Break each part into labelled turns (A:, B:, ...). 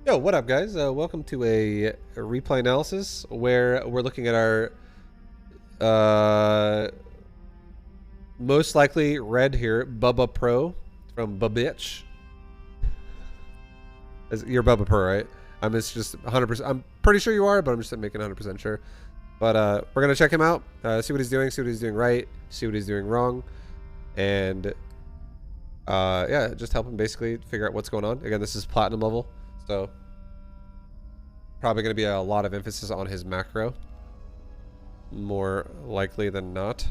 A: Yo, what up, guys? Welcome to a replay analysis where we're looking at our uh, most likely red here, Bubba Pro from Babitch. You're Bubba Pro, right? I'm just 100%. I'm pretty sure you are, but I'm just making 100% sure. But we're gonna check him out, see what he's doing, see what he's doing right, see what he's doing wrong, and yeah, just help him basically figure out what's going on. Again, this is platinum level, so probably going to be a lot of emphasis on his macro, more likely than not.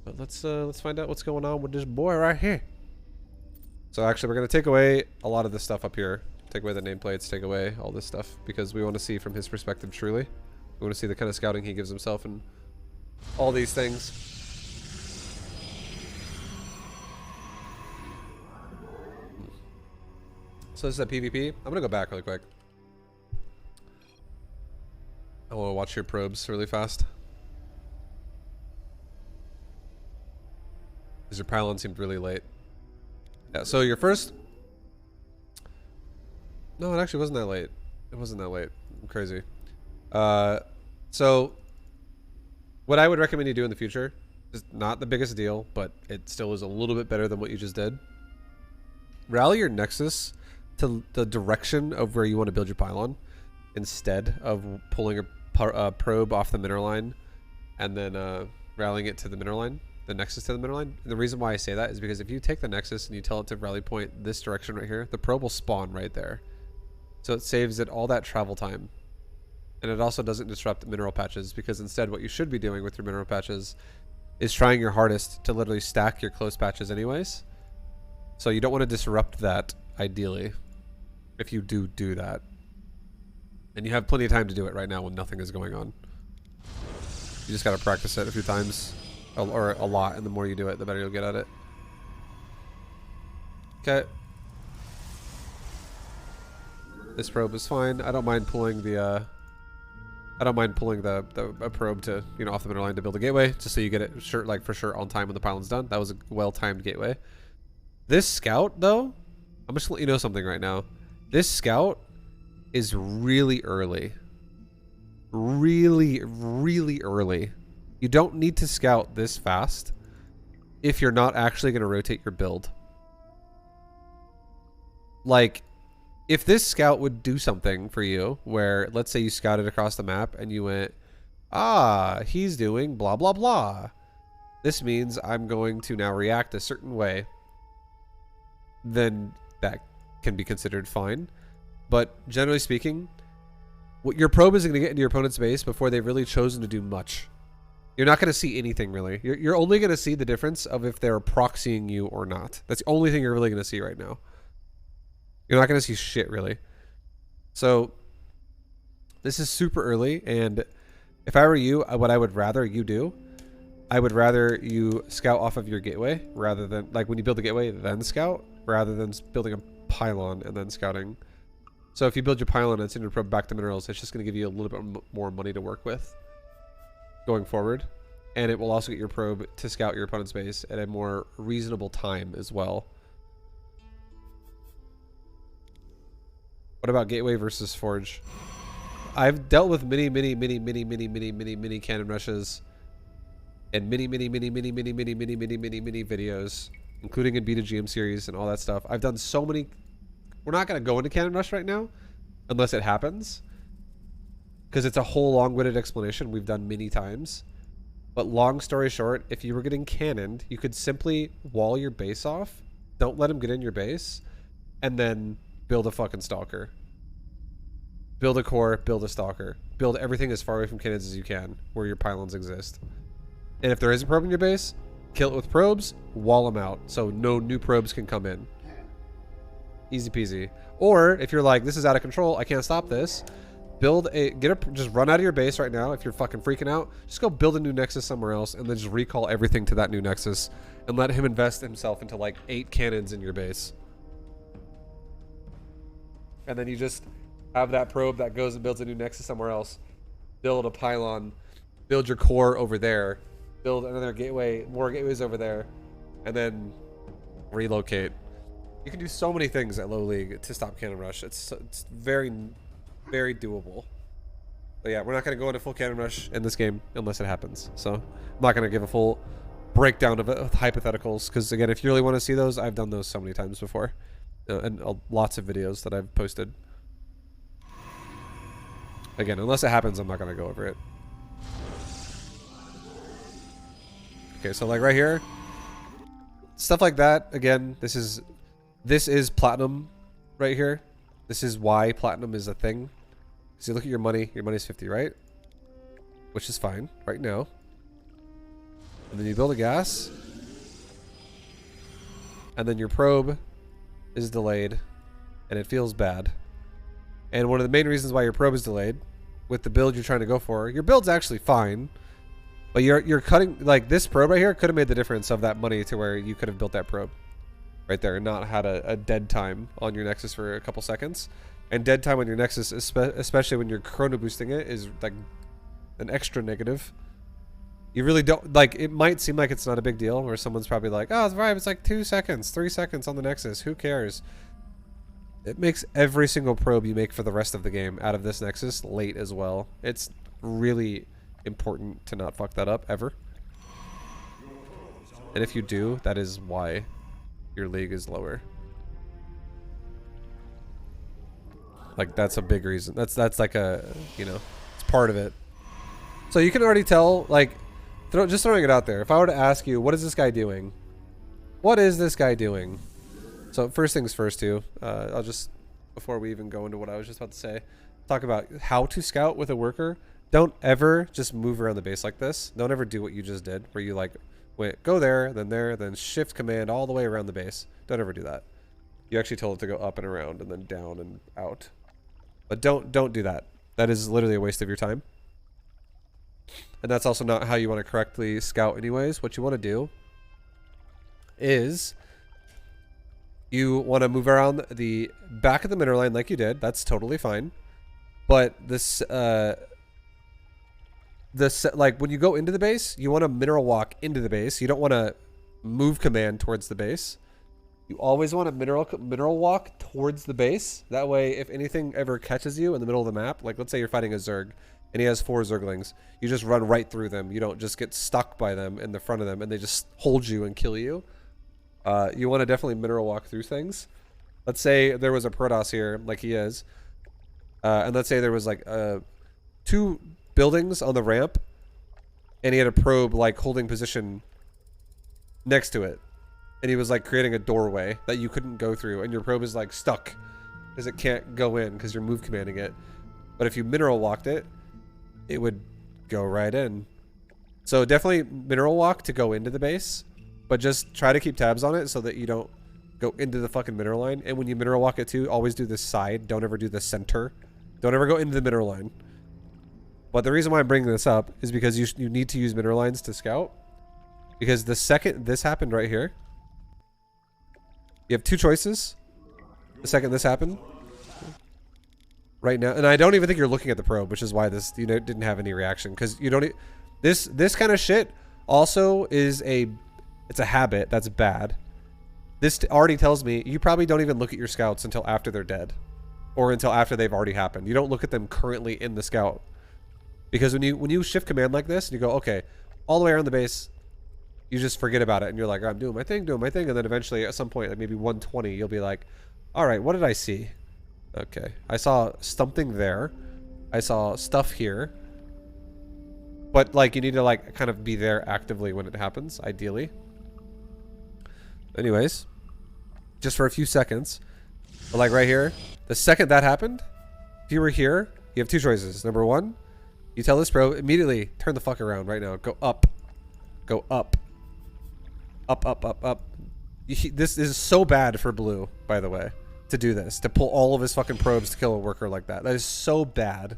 A: But let's find out what's going on with this boy right here. So actually, we're going to take away a lot of this stuff up here. Take away the nameplates, take away all this stuff, because we want to see from his perspective truly. We want to see the kind of scouting he gives himself and all these things. So this is a PvP. I'm gonna go back really quick. I want to watch your probes really fast. Because your pylon seemed really late. Yeah, so your first... No, it actually wasn't that late. It wasn't that late. I'm crazy. So what I would recommend you do in the future is not the biggest deal, but it still is a little bit better than what you just did. Rally your Nexus to the direction of where you want to build your pylon instead of pulling a probe off the mineral line and then rallying it to the mineral line, the Nexus to the mineral line. And the reason why I say that is because if you take the Nexus and you tell it to rally point this direction right here, the probe will spawn right there. So it saves it all that travel time. And it also doesn't disrupt mineral patches, because instead what you should be doing with your mineral patches is trying your hardest to literally stack your close patches anyways. So you don't want to disrupt that ideally. If you do that. And you have plenty of time to do it right now when nothing is going on. You just gotta practice it a few times. Or a lot, and the more you do it, the better you'll get at it. Okay. This probe is fine. I don't mind pulling the a probe to, you know, off the middle line to build a gateway, just so you get it for sure on time when the pylon's done. That was a well-timed gateway. This scout, though, I'm just gonna let you know something right now. This scout is really early. Really, really early. You don't need to scout this fast if you're not actually going to rotate your build. Like, if this scout would do something for you where, let's say you scouted across the map and you went, ah, he's doing blah, blah, blah. This means I'm going to now react a certain way. Then that can be considered fine, but generally speaking, what your probe is going to get into your opponent's base before they've really chosen to do much. You're not going to see anything really. You're only going to see the difference of if they're proxying you or not. That's the only thing you're really going to see right now. You're not going to see shit really. So this is super early, and if I were you, what I would rather you do, I would rather you scout off of your gateway rather than, like, when you build a gateway then scout, rather than building a pylon and then scouting. So if you build your pylon and send your probe back to minerals, it's just going to give you a little bit more money to work with going forward. And it will also get your probe to scout your opponent's base at a more reasonable time as well. What about gateway versus forge? I've dealt with many cannon rushes and many videos, including in Beta GM series and all that stuff. I've done so many. We're not going to go into cannon rush right now unless it happens, because it's a whole long-winded explanation we've done many times. But long story short, if you were getting cannoned, you could simply wall your base off, don't let him get in your base, and then build a fucking stalker. Build a core, build a stalker. Build everything as far away from cannons as you can where your pylons exist. And if there is a probe in your base, kill it with probes, wall them out so no new probes can come in. Easy peasy. Or if you're like, this is out of control, I can't stop this, just run out of your base right now. If you're fucking freaking out, just go build a new nexus somewhere else and then just recall everything to that new nexus and let him invest himself into like 8 cannons in your base. And then you just have that probe that goes and builds a new nexus somewhere else, build a pylon, build your core over there, build another gateway, more gateways over there, and then relocate. You can do so many things at low league to stop cannon rush. It's very, very doable. But yeah, we're not going to go into full cannon rush in this game unless it happens. So I'm not going to give a full breakdown of it with hypotheticals, because again, if you really want to see those, I've done those so many times before, and lots of videos that I've posted. Again, unless it happens, I'm not going to go over it. Okay, so like right here, stuff like that. Again, this is platinum right here. This is why platinum is a thing. So you look at your money. Your money's 50, right? Which is fine right now. And then you build a gas. And then your probe is delayed. And it feels bad. And one of the main reasons why your probe is delayed with the build you're trying to go for, your build's actually fine. But you're cutting, like this probe right here could have made the difference of that money to where you could have built that probe right there and not had a dead time on your Nexus for a couple seconds. And dead time on your Nexus, especially when you're chrono boosting it, is like an extra negative. You really don't, like, it might seem like it's not a big deal, where someone's probably like, oh, it's right, it's like 2 seconds, 3 seconds on the Nexus, who cares? It makes every single probe you make for the rest of the game out of this Nexus late as well. It's really important to not fuck that up ever. And if you do, that is why your league is lower. Like, that's a big reason. That's like a, you know, it's part of it. So you can already tell, like, just throwing it out there. If I were to ask you, what is this guy doing? What is this guy doing? So first things first too, I'll just, before we even go into what I was just about to say, talk about how to scout with a worker. Don't ever just move around the base like this. Don't ever do what you just did, where you like went, go there, then shift command all the way around the base. Don't ever do that. You actually told it to go up and around and then down and out. But don't do that. That is literally a waste of your time. And that's also not how you want to correctly scout anyways. What you want to do is you want to move around the back of the mineral line like you did. That's totally fine. But this, like when you go into the base, you want to mineral walk into the base. You don't want to move command towards the base. You always want to mineral walk towards the base. That way, if anything ever catches you in the middle of the map, like let's say you're fighting a Zerg and he has 4 Zerglings, you just run right through them. You don't just get stuck by them in the front of them and they just hold you and kill you. You want to definitely mineral walk through things. Let's say there was a Protoss here, like he is, and let's say there was like 2 buildings on the ramp, and he had a probe like holding position next to it, and he was like creating a doorway that you couldn't go through, and your probe is like stuck because it can't go in because you're move commanding it. But if you mineral walked it, it would go right in. So definitely mineral walk to go into the base. But just try to keep tabs on it so that you don't go into the fucking mineral line. And when you mineral walk it too, always do the side. Don't ever do the center. Don't ever go into the mineral line. But the reason why I'm bringing this up is because you need to use mineral lines to scout. Because the second this happened right here, you have 2 choices. The second this happened, right now, and I don't even think you're looking at the probe, which is why this didn't have any reaction. Because you don't. This kind of shit also is it's a habit that's bad. This already tells me you probably don't even look at your scouts until after they're dead. Or until after they've already happened. You don't look at them currently in the scout. Because when you shift command like this, and you go, okay, all the way around the base, you just forget about it. And you're like, oh, I'm doing my thing. And then eventually at some point, like maybe 120, you'll be like, all right, what did I see? Okay, I saw something there. I saw stuff here. But like, you need to like kind of be there actively when it happens, ideally. Anyways, just for a few seconds, but like right here, the second that happened, if you were here, you have 2 choices. Number 1, you tell this probe immediately turn the fuck around right now. Go up. Go up. Up, up, up, up. This is so bad for blue, by the way, to do this, to pull all of his fucking probes to kill a worker like that. That is so bad.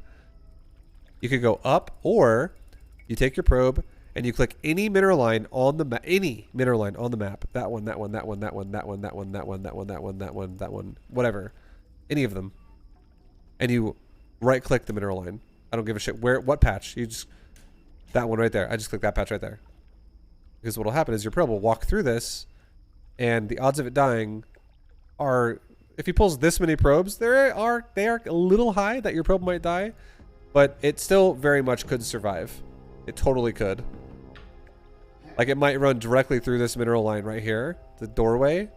A: You could go up, or you take your probe and you click any mineral line on the map, any mineral line on the map. That one, that one, that one, that one, that one, that one, that one, that one, that one, that one, that one, whatever. Any of them. And you right click the mineral line. I don't give a shit what patch. You just, that one right there. I just click that patch right there. Because what will happen is your probe will walk through this, and the odds of it dying are, if he pulls this many probes, they are a little high that your probe might die, but it still very much could survive. It totally could. Like it might run directly through this mineral line right here, the doorway,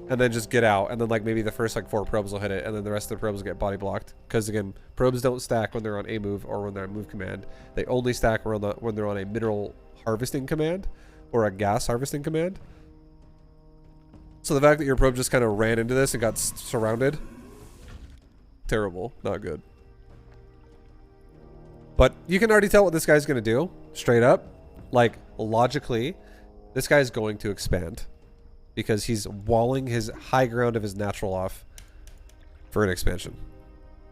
A: and then just get out, and then like maybe the first like 4 probes will hit it, and then the rest of the probes will get body blocked. Because again, probes don't stack when they're on a move or when they're on move command. They only stack when they're on a mineral harvesting command or a gas harvesting command. So the fact that your probe just kind of ran into this and got surrounded, terrible, not good. But you can already tell what this guy's gonna do, straight up. Like logically, this guy's going to expand. Because he's walling his high ground of his natural off for an expansion.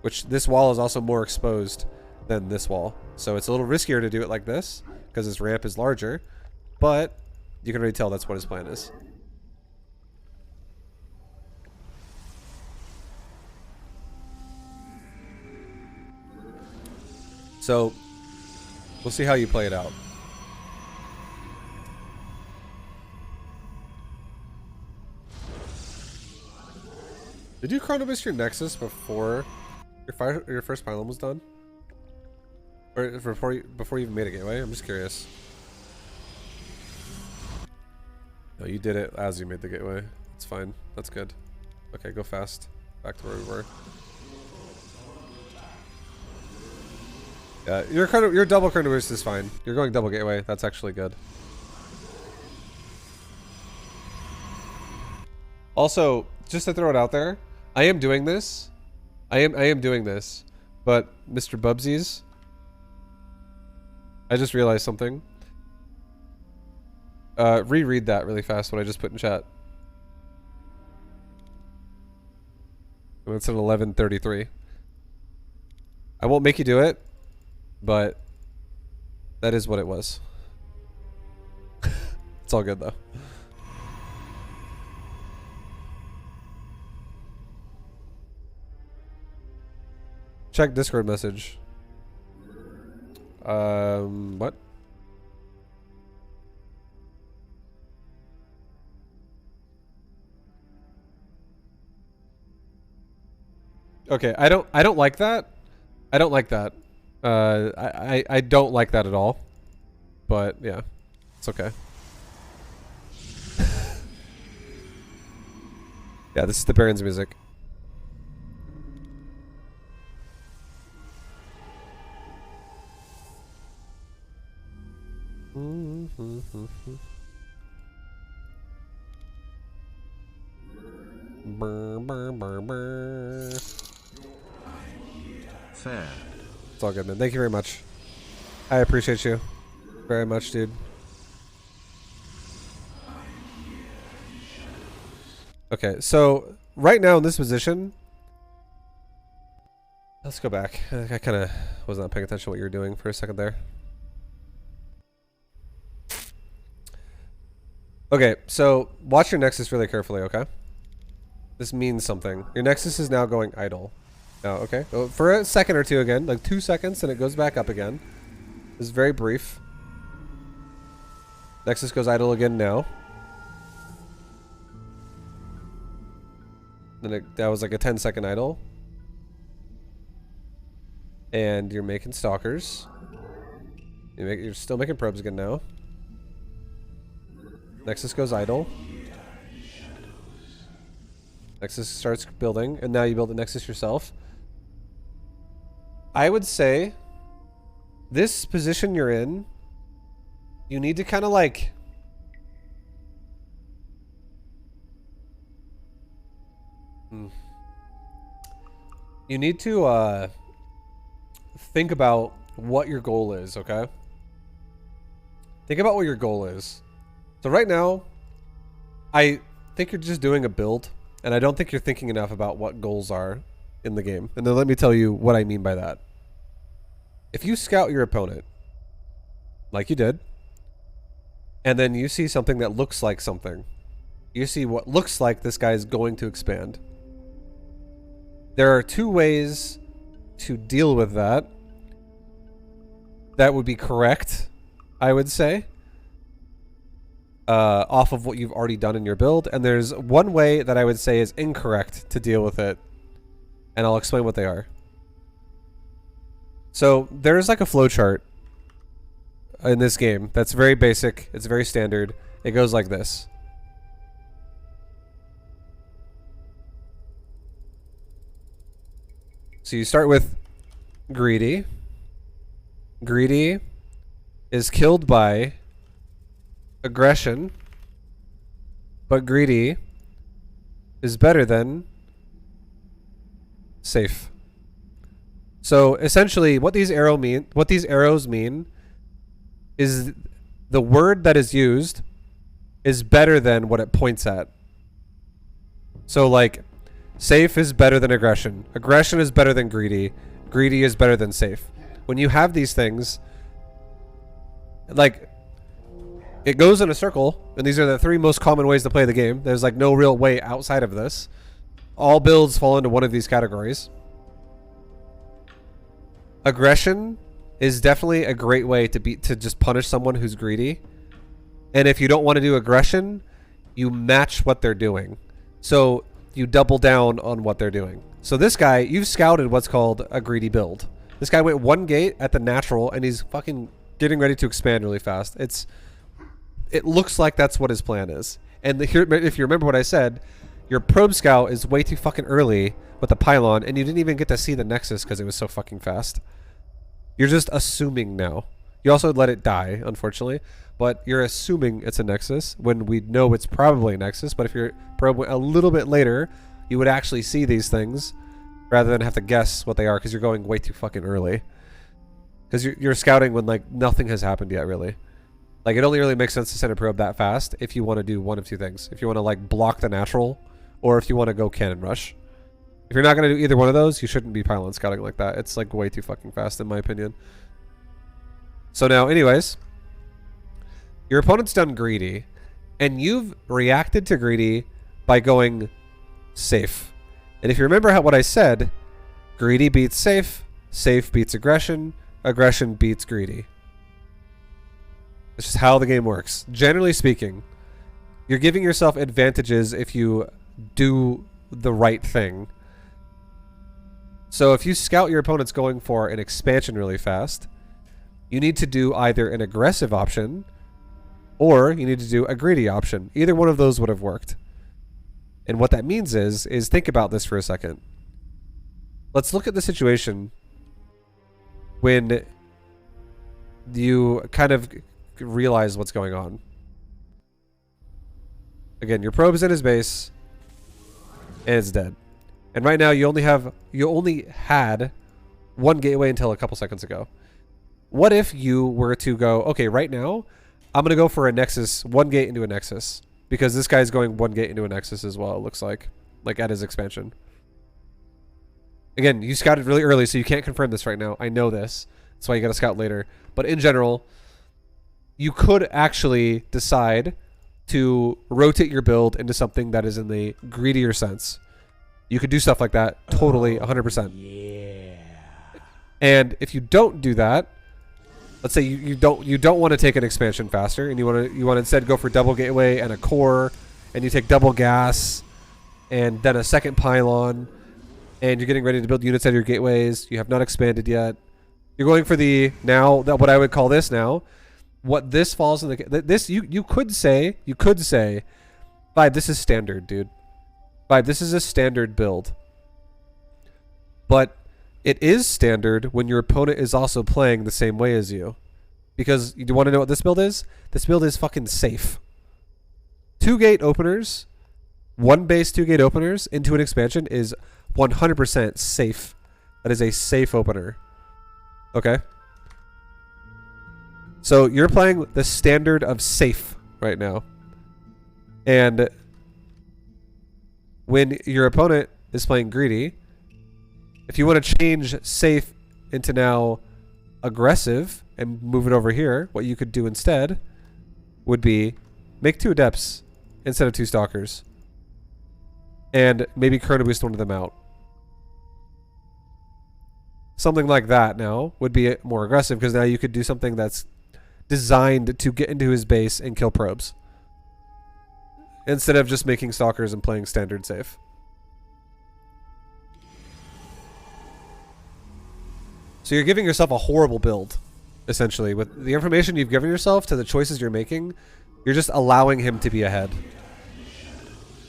A: Which this wall is also more exposed than this wall. So it's a little riskier to do it like this because his ramp is larger. But you can already tell that's what his plan is. So we'll see how you play it out. Did you chrono boost your Nexus before your first pylon was done? Or before you even made a gateway? I'm just curious. No, you did it as you made the gateway. It's fine. That's good. Okay, go fast. Back to where we were. Yeah, your double chrono boost is fine. You're going double gateway. That's actually good. Also, just to throw it out there, I am doing this. I am doing this. But Mr. Bubsies, I just realized something. Reread that really fast, what I just put in chat. It's an 11:33. I won't make you do it, but that is what it was. It's all good though. Check Discord message. What? Okay, I don't like that. I don't like that. I don't like that at all. But yeah, it's okay. Yeah, this is the Baron's music.
B: Fair.
A: It's all good, man. Thank you very much. I appreciate you very much, dude. Okay, so right now in this position, let's go back. I kind of was not paying attention to what you were doing for a second there. Okay, so watch your Nexus really carefully, okay? This means something. Your Nexus is now going idle. Oh, okay. Well, for a second or two again, like 2 seconds, and it goes back up again. This is very brief. Nexus goes idle again now. Then that was like a 10-second idle. And you're making stalkers. You're still making probes again now. Nexus goes idle. Nexus starts building, and now you build the Nexus yourself. I would say this position you're in, you need to kind of like you need to think about what your goal is, okay? Think about what your goal is. So right now, I think you're just doing a build, and I don't think you're thinking enough about what goals are in the game. And then let me tell you what I mean by that. If you scout your opponent, like you did, and then you see something that looks like something, you see what looks like this guy is going to expand. There are 2 ways to deal with that. That would be correct, I would say. off of what you've already done in your build. And there's one way that I would say is incorrect to deal with it. And I'll explain what they are. So there's like a flowchart in this game that's very basic. It's very standard. It goes like this. So you start with greedy. Greedy is killed by aggression, but greedy is better than safe. So essentially what these arrows mean is the word that is used is better than what it points at. So like safe is better than aggression. Aggression is better than greedy. Greedy is better than safe. When you have these things, like, it goes in a circle, and these are the 3 most common ways to play the game. There's like no real way outside of this. All builds fall into one of these categories. Aggression is definitely a great way to just punish someone who's greedy. And if you don't want to do aggression, you match what they're doing. So you double down on what they're doing. So this guy, you've scouted what's called a greedy build. This guy went 1 gate at the natural, and he's fucking getting ready to expand really fast. It looks like that's what his plan is. And here, if you remember what I said, your probe scout is way too fucking early with the pylon, and you didn't even get to see the nexus because it was so fucking fast. You're just assuming now. You also let it die, unfortunately, but you're assuming it's a nexus when we know it's probably a nexus. But if your probe went a little bit later, you would actually see these things rather than have to guess what they are because you're going way too fucking early. Because you're scouting when like nothing has happened yet, really. Like, it only really makes sense to send a probe that fast if you want to do one of 2 things. If you want to like block the natural, or if you want to go cannon rush. If you're not going to do either one of those, you shouldn't be pylon scouting like that. It's like way too fucking fast in my opinion. So now, anyways, your opponent's done greedy, and you've reacted to greedy by going safe. And if you remember what I said, greedy beats safe, safe beats aggression, aggression beats greedy. It's just how the game works. Generally speaking, you're giving yourself advantages if you do the right thing. So if you scout your opponent's going for an expansion really fast, you need to do either an aggressive option or you need to do a greedy option. Either one of those would have worked. And what that means is think about this for a second. Let's look at the situation when you kind of realize what's going on. Again, your probe's in his base and it's dead. And right now you only had 1 gateway until a couple seconds ago. What if you were to go, okay, right now I'm going to go for a nexus, 1 gate into a nexus, because this guy's going 1 gate into a nexus as well, it looks like at his expansion. Again, you scouted really early, so you can't confirm this right now. I know this. That's why you got to scout later. But in general, you could actually decide to rotate your build into something that is in the greedier sense. You could do stuff like that, totally, 100%.
B: Yeah.
A: And if you don't do that, let's say you don't want to take an expansion faster, and you want to instead go for double gateway and a core, and you take double gas, and then a second pylon, and you're getting ready to build units out of your gateways. You have not expanded yet. You're going for the what I would call this now. What this falls in this you could say, Vibe, this is standard, dude. Vibe, this is a standard build. But it is standard when your opponent is also playing the same way as you. Because you want to know what this build is? This build is fucking safe. 2 gate openers, 1 base 2 gate openers into an expansion is 100% safe. That is a safe opener. Okay? So you're playing the standard of safe right now. And when your opponent is playing greedy, if you want to change safe into now aggressive and move it over here, what you could do instead would be make 2 adepts instead of 2 stalkers. And maybe chrono boost one of them out. Something like that now would be more aggressive because now you could do something that's designed to get into his base and kill probes. instead of just making stalkers and playing standard safe. So you're giving yourself a horrible build, essentially. With the information you've given yourself to the choices you're making, you're just allowing him to be ahead.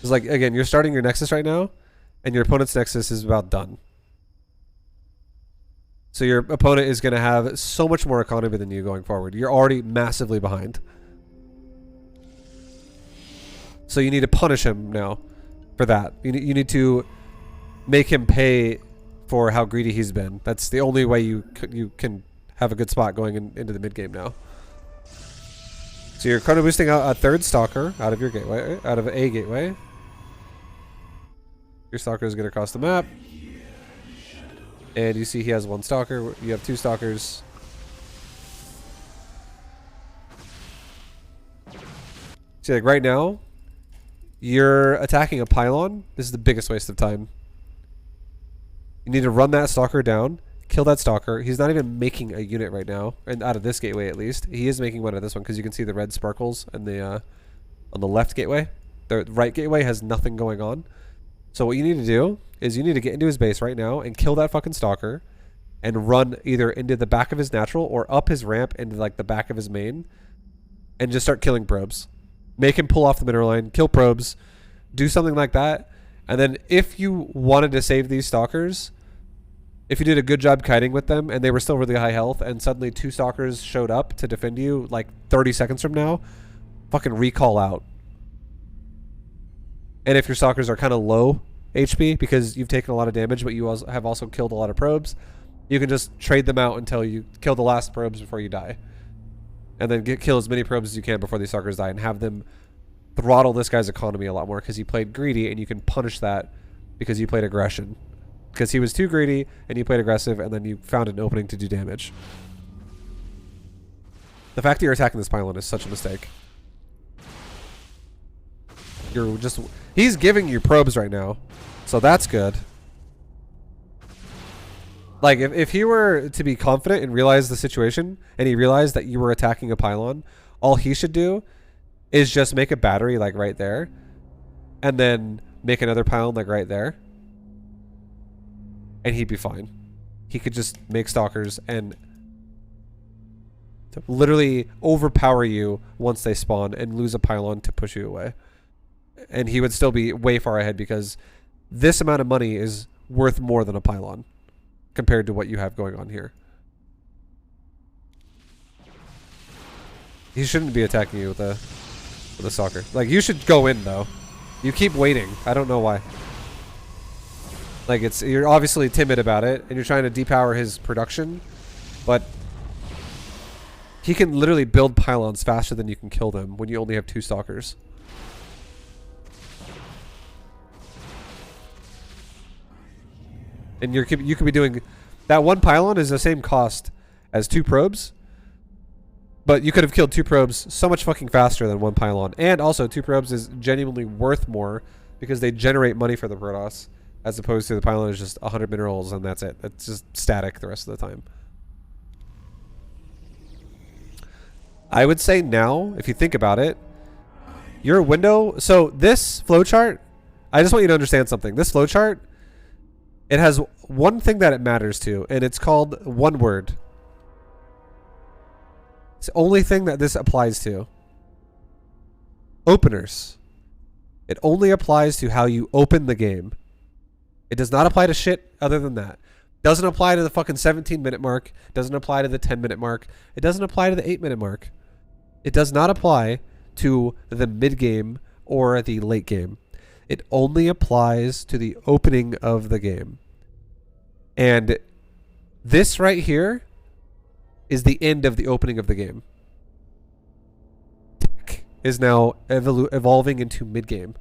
A: It's like, again, you're starting your Nexus right now, and your opponent's Nexus is about done. So your opponent is going to have so much more economy than you going forward. You're already massively behind. So you need to punish him now for that. You need to make him pay for how greedy he's been. That's the only way you can have a good spot going into the mid game now. So you're kind of boosting out a third stalker out of your gateway, out of a gateway. Your stalker is going to cross the map. And you see he has one stalker. You have two stalkers. See, like right now, you're attacking a pylon. This is the biggest waste of time. You need to run that stalker down, kill that stalker. He's not even making a unit right now, and out of this gateway at least. He is making one out of this one because you can see the red sparkles and the on the left gateway. The right gateway has nothing going on. So what you need to do is you need to get into his base right now and kill that fucking stalker and run either into the back of his natural or up his ramp into like the back of his main and just start killing probes. Make him pull off the mineral line, kill probes, do something like that. And then if you wanted to save these stalkers, if you did a good job kiting with them and they were still really high health and suddenly two stalkers showed up to defend you like 30 seconds from now, fucking recall out. And if your stalkers are kind of low HP because you've taken a lot of damage, but you also have also killed a lot of probes, you can just trade them out until you kill the last probes before you die. And then kill as many probes as you can before these stalkers die and have them throttle this guy's economy a lot more because he played greedy, and you can punish that because you played aggression. Because he was too greedy and you played aggressive and then you found an opening to do damage. The fact that you're attacking this pylon is such a mistake. You're just... He's giving you probes right now, so that's good. Like, if he were to be confident and realize the situation, and he realized that you were attacking a pylon, all he should do is just make a battery, like, right there, and then make another pylon, like, right there, and he'd be fine. He could just make stalkers and literally overpower you once they spawn and lose a pylon to push you away. And he would still be way far ahead because this amount of money is worth more than a pylon compared to what you have going on here. He shouldn't be attacking you with a stalker. Like, you should go in though. You keep waiting. I don't know why. Like, you're obviously timid about it and you're trying to depower his production, but he can literally build pylons faster than you can kill them when you only have two stalkers. And you could be doing... That one pylon is the same cost as two probes. But you could have killed two probes so much fucking faster than one pylon. And also, two probes is genuinely worth more because they generate money for the Protoss. As opposed to the pylon is just 100 minerals and that's it. It's just static the rest of the time. I would say now, if you think about it, your window... So this flowchart... I just want you to understand something. This flowchart... It has one thing that it matters to, and it's called one word. It's the only thing that this applies to. Openers. It only applies to how you open the game. It does not apply to shit other than that. Doesn't apply to the fucking 17-minute mark. Doesn't apply to the 10-minute mark. It doesn't apply to the 8-minute mark. It does not apply to the mid-game or the late game. It only applies to the opening of the game. And this right here is the end of the opening of the game. Tech is now evolving into mid-game.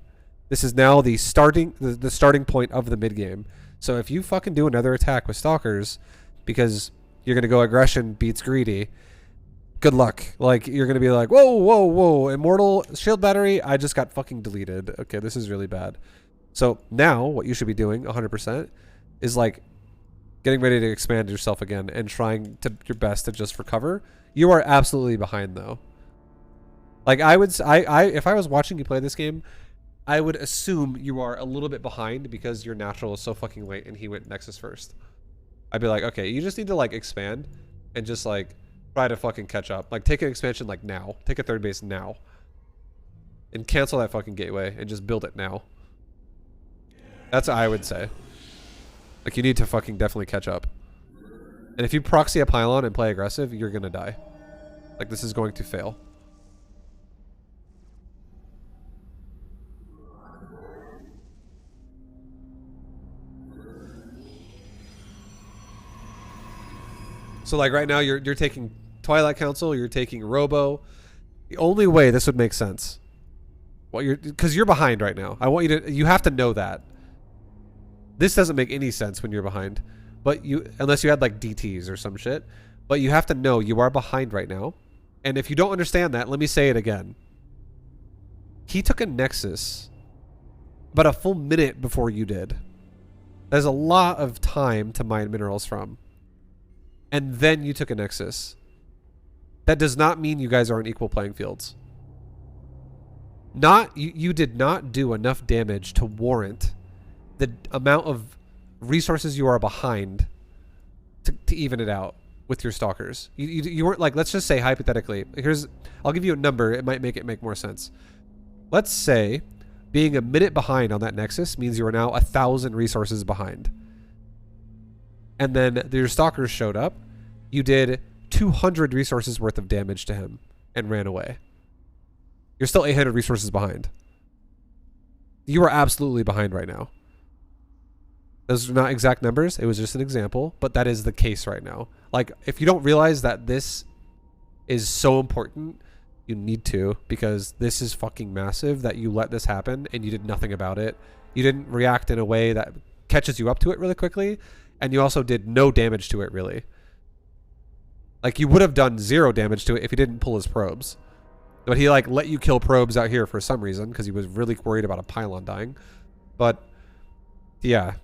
A: This is now the starting point of the mid-game. So if you fucking do another attack with stalkers because you're going to go aggression beats greedy, good luck. Like, you're going to be like, whoa, whoa, whoa, immortal shield battery, I just got fucking deleted. Okay, this is really bad. So now what you should be doing 100% is like getting ready to expand yourself again and trying to your best to just recover. You are absolutely behind though. Like, if I was watching you play this game I would assume you are a little bit behind because your natural is so fucking late and he went Nexus first. I'd be like, okay, you just need to like expand and just like try to fucking catch up. Like take an expansion like now. Take a third base now. And cancel that fucking gateway and just build it now. That's what I would say. Like you need to fucking definitely catch up. And if you proxy a pylon and play aggressive, you're gonna die. Like this is going to fail. So like right now you're taking Twilight Council, you're taking Robo. The only way this would make sense. Well, because you're behind right now. I want you have to know that. This doesn't make any sense when you're behind. But unless you had like DTs or some shit. But you have to know you are behind right now. And if you don't understand that, let me say it again. He took a Nexus about a full minute before you did. There's a lot of time to mine minerals from. And then you took a Nexus. That does not mean you guys are on equal playing fields. You did not do enough damage to warrant the amount of resources you are behind to even it out with your stalkers. You weren't like, let's just say hypothetically, I'll give you a number, it might make more sense. Let's say being a minute behind on that Nexus means you are now 1,000 resources behind. And then your stalkers showed up. You did 200 resources worth of damage to him and ran away. You're still 800 resources behind. You are absolutely behind right now. Those are not exact numbers. It was just an example, but that is the case right now. Like, if you don't realize that this is so important, you need to, because this is fucking massive that you let this happen and you did nothing about it. You didn't react in a way that catches you up to it really quickly, and you also did no damage to it, really. Like, you would have done 0 damage to it if he didn't pull his probes. But he, like, let you kill probes out here for some reason, because he was really worried about a pylon dying. But, yeah.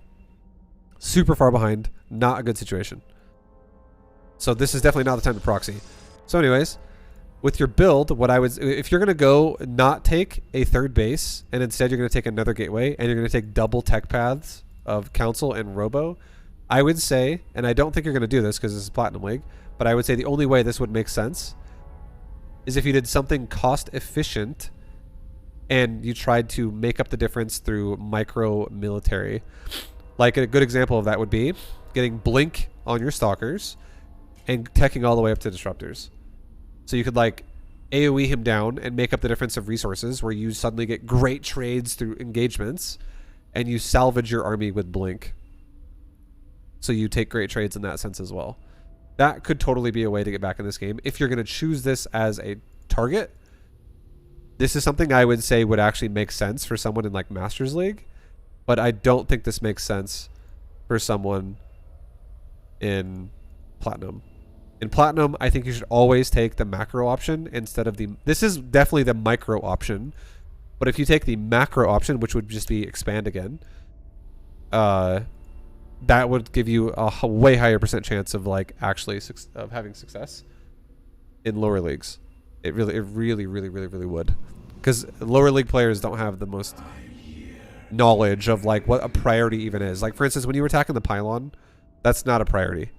A: Super far behind. Not a good situation. So this is definitely not the time to proxy. So anyways, with your build, if you're going to go not take a third base, and instead you're going to take another gateway, and you're going to take double tech paths of Council and Robo, I would say, and I don't think you're going to do this because this is Platinum League, but I would say the only way this would make sense is if you did something cost efficient and you tried to make up the difference through micro military. Like a good example of that would be getting Blink on your stalkers and teching all the way up to disruptors. So you could like AoE him down and make up the difference of resources where you suddenly get great trades through engagements and you salvage your army with Blink. So you take great trades in that sense as well. That could totally be a way to get back in this game. If you're going to choose this as a target, this is something I would say would actually make sense for someone in like Masters League. But I don't think this makes sense for someone in Platinum. In Platinum, I think you should always take the macro option instead of the... This is definitely the micro option. But if you take the macro option, which would just be expand again, that would give you a way higher % chance of like actually of having success in lower leagues. It really would. Because lower league players don't have the most knowledge of like what a priority even is. Like for instance, when you were attacking the pylon, that's not a priority.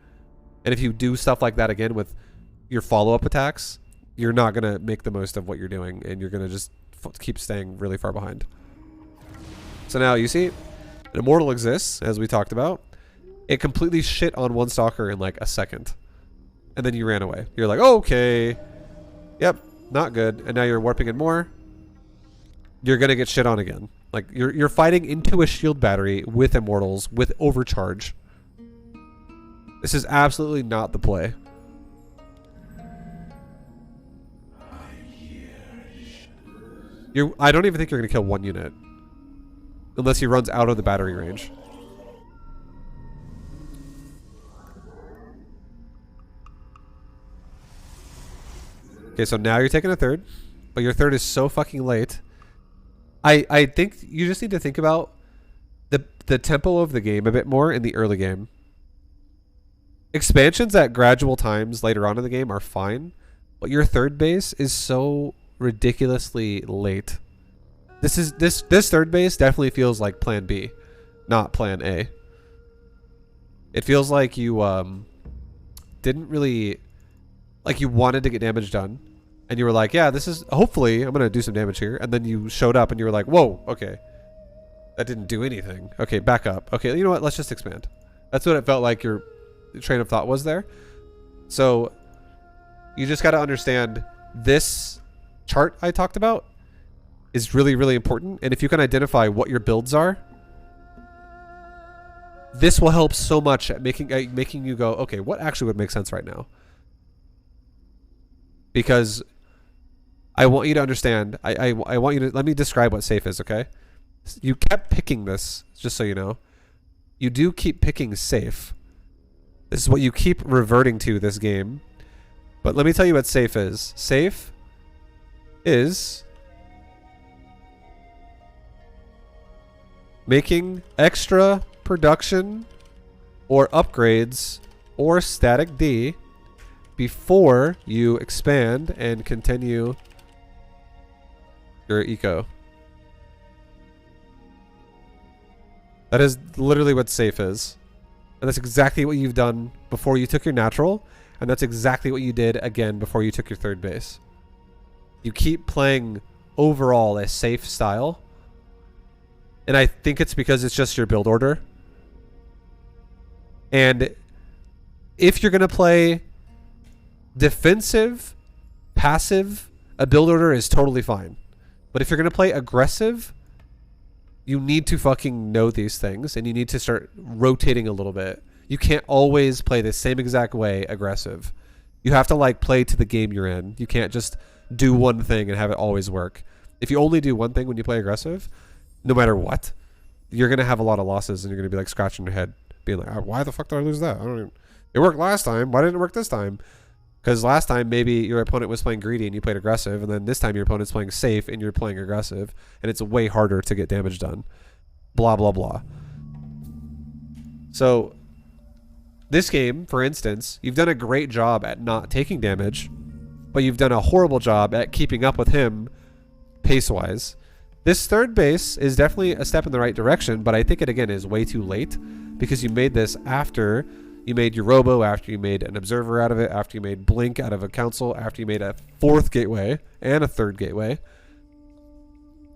A: And if you do stuff like that again with your follow-up attacks, you're not going to make the most of what you're doing, and you're going to just keep staying really far behind. So now you see, an Immortal exists, as we talked about. It completely shit on one stalker in like a second. And then you ran away. You're like, oh, okay. Yep, not good. And now you're warping in more. You're going to get shit on again. Like, you're fighting into a shield battery with Immortals, with overcharge. This is absolutely not the play. I don't even think you're going to kill one unit. Unless he runs out of the battery range. Okay, so now you're taking a third. But your third is so fucking late. I think you just need to think about the tempo of the game a bit more in the early game. Expansions at gradual times later on in the game are fine, but your third base is so ridiculously late This third base definitely feels like plan B, not plan A. It feels like you didn't really, like, you wanted to get damage done, and you were like, yeah, this is, hopefully I'm gonna do some damage here, and then you showed up and you were like, whoa, okay, that didn't do anything. Okay, back up. Okay, you know what, let's just expand. That's what it felt like your train of thought was there. So you just got to understand this chart I talked about is really, really important. And if you can identify what your builds are, this will help so much at making you go, okay, what actually would make sense right now? Because I want you to understand, I want you to, let me describe what safe is, okay? You kept picking this, just so you know. You do keep picking safe. This is what you keep reverting to this game. But let me tell you what safe is. Safe is making extra production or upgrades or static D before you expand and continue your eco. That is literally what safe is. And that's exactly what you've done before you took your natural. And that's exactly what you did again before you took your third base. You keep playing overall a safe style. And I think it's because it's just your build order. And if you're going to play defensive, passive, a build order is totally fine. But if you're going to play aggressive, you need to fucking know these things, and you need to start rotating a little bit. You can't always play the same exact way aggressive. You have to like play to the game you're in. You can't just do one thing and have it always work. If you only do one thing when you play aggressive, no matter what, you're going to have a lot of losses, and you're going to be like scratching your head, being like, oh, why the fuck did I lose that? I don't even, it worked last time. Why didn't it work this time? Because last time maybe your opponent was playing greedy and you played aggressive, and then this time your opponent's playing safe and you're playing aggressive, and it's way harder to get damage done. Blah, blah, blah. So this game, for instance, you've done a great job at not taking damage, but you've done a horrible job at keeping up with him pace-wise. This third base is definitely a step in the right direction, but I think it, again, is way too late because you made this after you made your robo, after you made an observer out of it, after you made blink out of a council, after you made a fourth gateway and a third gateway.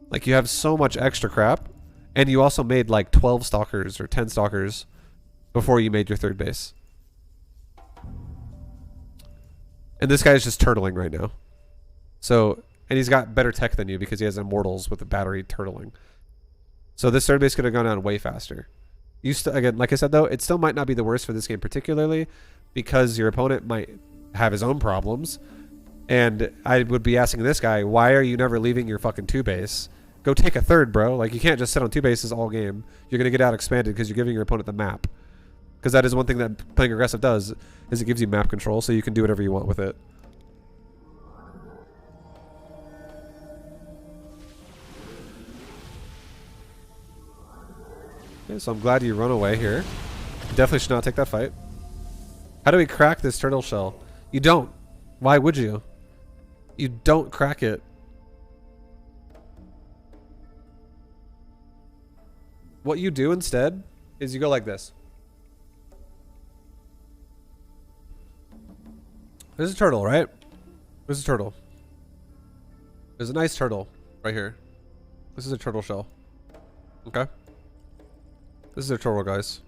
A: Like, you have so much extra crap, and you also made like 12 stalkers or 10 stalkers before you made your third base. And this guy's just turtling right now. So, and he's got better tech than you because he has immortals with the battery turtling. So this third base could have gone down way faster. You again, like I said though, it still might not be the worst for this game particularly because your opponent might have his own problems. And I would be asking this guy, why are you never leaving your fucking 2 base? Go take a third, bro. Like, you can't just sit on 2 bases all game. You're going to get out expanded because you're giving your opponent the map. Because that is one thing that playing aggressive does, is it gives you map control so you can do whatever you want with it. Okay, so I'm glad you run away here. You definitely should not take that fight. How do we crack this turtle shell? You don't. Why would you? You don't crack it. What you do instead is you go like this. There's a turtle, right? There's a turtle. There's a nice turtle right here. This is a turtle shell. Okay. This is a turtle, guys.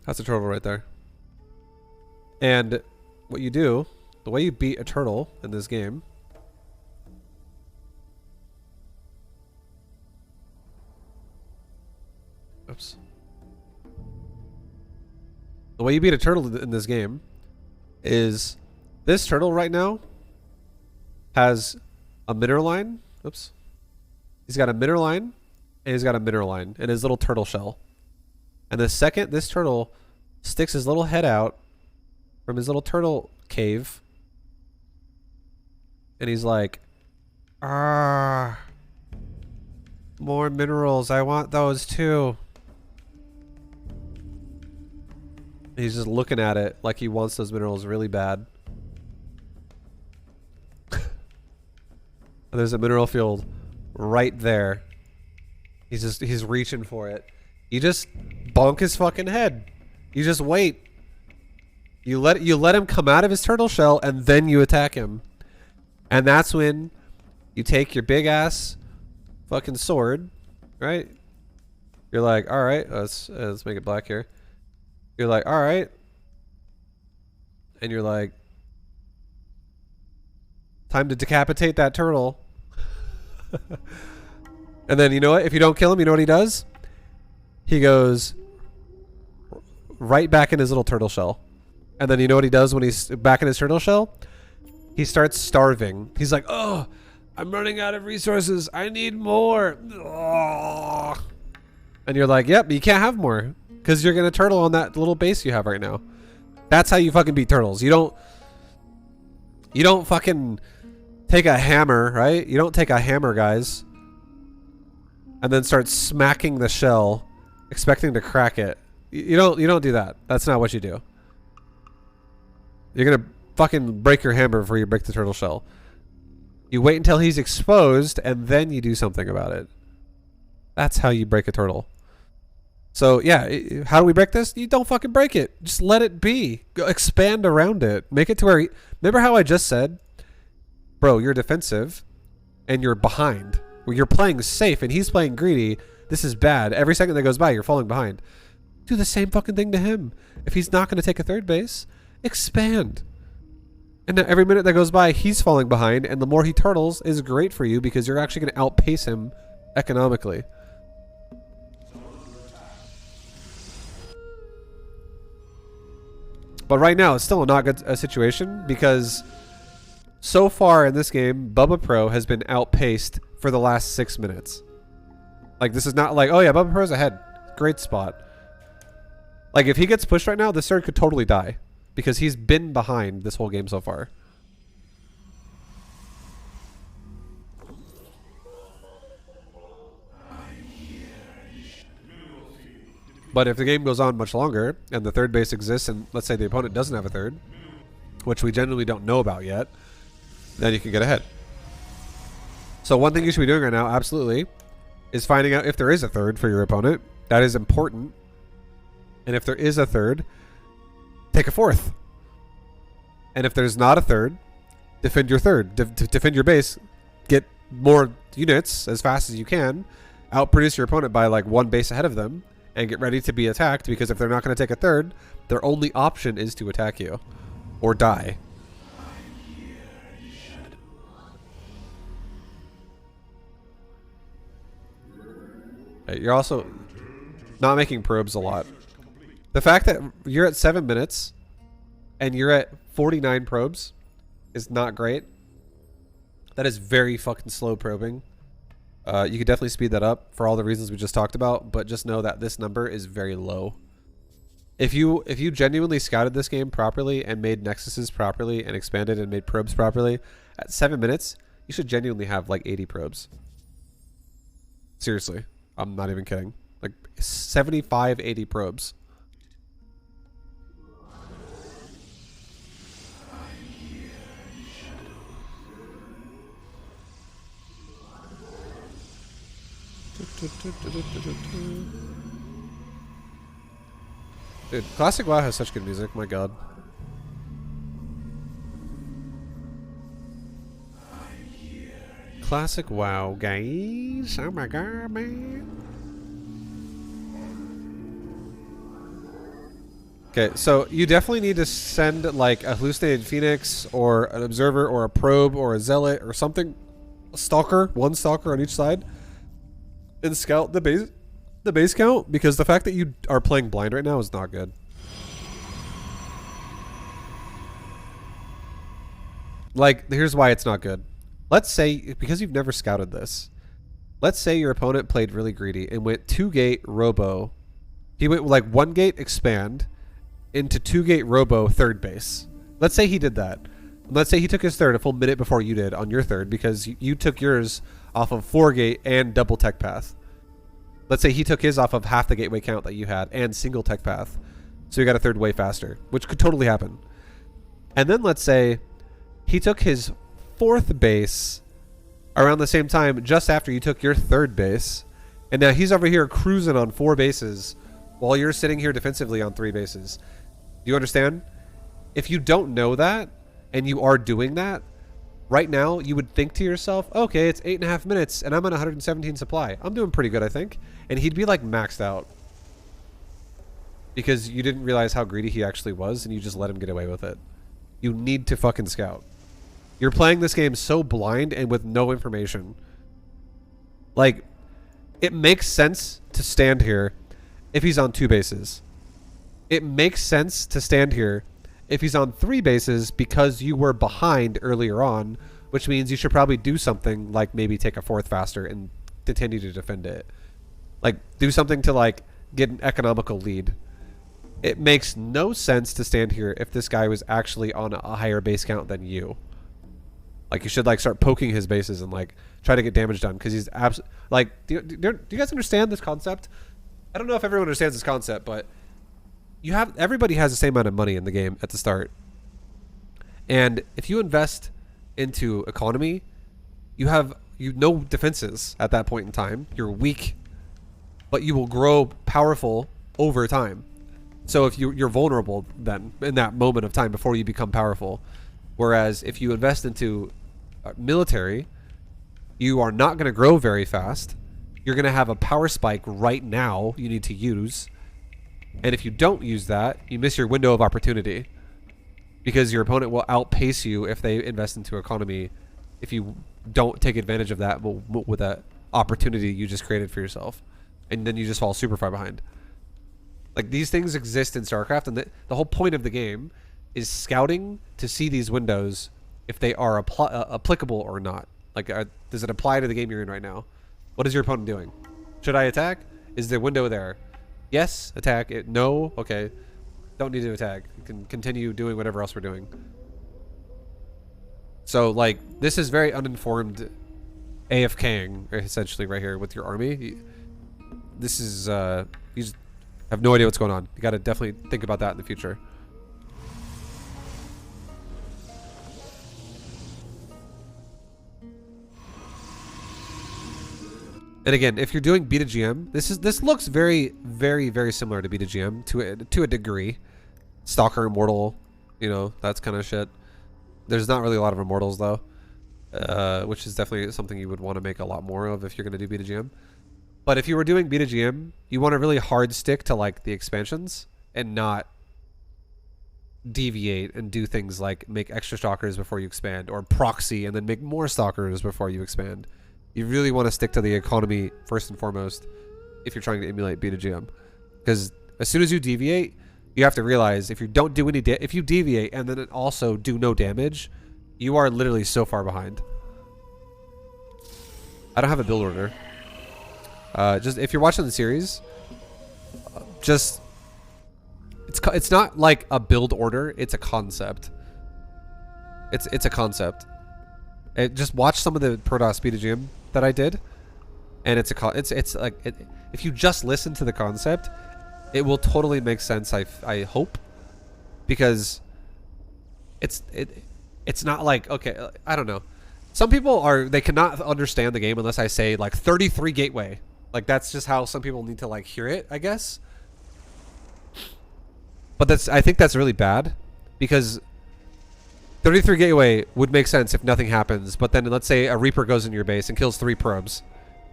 A: That's a turtle right there. And what you do, the way you beat a turtle in this game, oops. The way you beat a turtle in this game is this turtle right now has a mineral line. Oops. He's got a mineral line and he's got a mineral line in his little turtle shell. And the second this turtle sticks his little head out from his little turtle cave and he's like, ah, more minerals. I want those too. He's just looking at it like he wants those minerals really bad. And there's a mineral field right there. He's reaching for it. You just bonk his fucking head. You just wait. You let him come out of his turtle shell and then you attack him. And that's when you take your big ass fucking sword, right? You're like, all right, let's make it black here. You're like, all right. And you're like, time to decapitate that turtle. And then you know what? If you don't kill him, you know what he does? He goes right back in his little turtle shell. And then you know what he does when he's back in his turtle shell? He starts starving. He's like, oh, I'm running out of resources. I need more. Oh. And you're like, yep, you can't have more. Because you're going to turtle on that little base you have right now. That's how you fucking beat turtles. You don't fucking take a hammer, right? You don't take a hammer, guys. And then start smacking the shell, expecting to crack it. You don't do that. That's not what you do. You're gonna fucking break your hammer before you break the turtle shell. You wait until he's exposed, and then you do something about it. That's how you break a turtle. So yeah, how do we break this? You don't fucking break it. Just let it be. Go expand around it. Make it to where... Remember how I just said, bro, you're defensive, and you're behind. Well, you're playing safe, and he's playing greedy. This is bad. Every second that goes by, you're falling behind. Do the same fucking thing to him. If he's not going to take a third base, expand. And now every minute that goes by, he's falling behind, and the more he turtles is great for you because you're actually going to outpace him economically. But right now, it's still a not good situation because so far in this game, Bubba Pro has been outpaced for the last 6 minutes. Like, this is not like, oh yeah, Bubba Pro's ahead. Great spot. Like, if he gets pushed right now, this third could totally die. Because he's been behind this whole game so far. But if the game goes on much longer, and the third base exists, and let's say the opponent doesn't have a third, which we generally don't know about yet, then you can get ahead. So one thing you should be doing right now, absolutely, is finding out if there is a third for your opponent. That is important. And if there is a third, take a fourth. And if there's not a third, defend your third. Defend your base. Get more units as fast as you can. Outproduce your opponent by like one base ahead of them. And get ready to be attacked, because if they're not going to take a third, their only option is to attack you. Or die. You're also not making probes a lot. The fact that you're at 7 minutes and you're at 49 probes is not great. That is very fucking slow probing. You could definitely speed that up for all the reasons we just talked about, but just know that this number is very low. If you genuinely scouted this game properly and made nexuses properly and expanded and made probes properly, at 7 minutes, you should genuinely have like 80 probes. Seriously. I'm not even kidding. Like 75, 80 probes. Dude, Classic WoW has such good music, my god. Classic WoW, guys. Oh my god, man. Okay, so you definitely need to send like a hallucinated phoenix or an observer or a probe or a zealot or something. A stalker, one stalker on each side. And scout the base count, because the fact that you are playing blind right now is not good. Like, here's why it's not good. Let's say, because you've never scouted this, let's say your opponent played really greedy and went 2-gate robo. He went like 1-gate expand into 2-gate robo third base. Let's say he did that. Let's say he took his third a full minute before you did on your third, because you took yours off of 4-gate and double tech path. Let's say he took his off of half the gateway count that you had and single tech path. So you got a third way faster, which could totally happen. And then let's say he took his fourth base around the same time, just after you took your third base. And now he's over here cruising on 4 bases while you're sitting here defensively on 3 bases. Do you understand? If you don't know that, and you are doing that, right now you would think to yourself, okay, it's 8.5 minutes and I'm on 117 supply. I'm doing pretty good, I think. And he'd be like maxed out. Because you didn't realize how greedy he actually was and you just let him get away with it. You need to fucking scout. You're playing this game so blind and with no information. Like, it makes sense to stand here if he's on 2 bases. It makes sense to stand here if he's on 3 bases because you were behind earlier on, which means you should probably do something like maybe take a 4th faster and continue to defend it. Like, do something to, like, get an economical lead. It makes no sense to stand here if this guy was actually on a higher base count than you. Like, you should, like, start poking his bases and, like, try to get damage done because he's like, do you guys understand this concept? I don't know if everyone understands this concept, but everybody has the same amount of money in the game at the start. And if you invest into economy, you have no defenses at that point in time. You're weak, but you will grow powerful over time. So if you're vulnerable then in that moment of time before you become powerful. Whereas if you invest into military, you are not going to grow very fast. You're going to have a power spike right now you need to use. And if you don't use that, you miss your window of opportunity. Because your opponent will outpace you if they invest into economy if you don't take advantage of that with that opportunity you just created for yourself. And then you just fall super far behind. Like, these things exist in StarCraft, and the whole point of the game is scouting to see these windows if they are applicable or not. Like, does it apply to the game you're in right now? What is your opponent doing? Should I attack? Is the window there? Yes, attack it. No, okay. Don't need to attack. You can continue doing whatever else we're doing. So, like, this is very uninformed AFKing, essentially, right here with your army. This is, you just have no idea what's going on. You gotta definitely think about that in the future. And again, if you're doing beta GM, this looks very, very, very similar to beta GM to a degree. Stalker Immortal, you know, that's kind of shit. There's not really a lot of Immortals though, which is definitely something you would want to make a lot more of if you're gonna do beta GM. But if you were doing beta GM, you want to really hard stick to like the expansions and not deviate and do things like make extra stalkers before you expand, or proxy and then make more stalkers before you expand. You really want to stick to the economy first and foremost if you're trying to emulate beta GM, because as soon as you deviate, you have to realize if you don't do any if you deviate and then also do no damage, you are literally so far behind. I don't have a build order. Just if you're watching the series, just it's not like a build order, it's a concept. It's a concept. Just watch some of the Protoss beta GM that I did, and it's like if you just listen to the concept, it will totally make sense. I hope, because it's not like, okay, I don't know. Some people they cannot understand the game unless I say like 33 gateway. Like, that's just how some people need to like hear it, I guess. But I think that's really bad, because 33 gateway would make sense if nothing happens, but then let's say a Reaper goes in your base and kills 3 probes.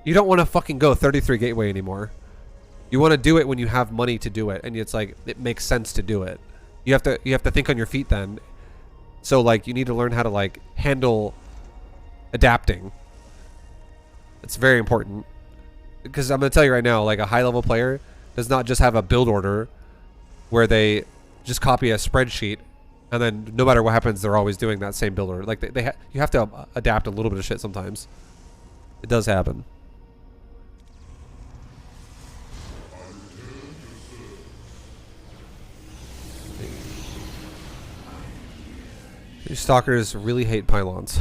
A: You don't want to fucking go 33 gateway anymore. You want to do it when you have money to do it, and it's like, it makes sense to do it. You have to think on your feet then. So like, you need to learn how to like handle adapting. It's very important. Because I'm going to tell you right now, like, a high level player does not just have a build order where they just copy a spreadsheet and then no matter what happens, they're always doing that same build order. Like, you have to adapt a little bit of shit sometimes. It does happen. These stalkers really hate pylons.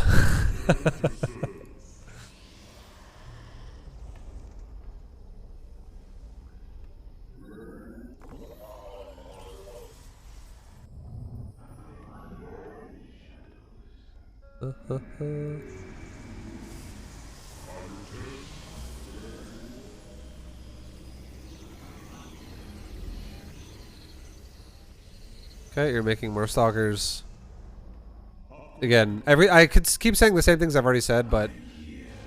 A: Okay, you're making more stalkers. Again, I could keep saying the same things I've already said, but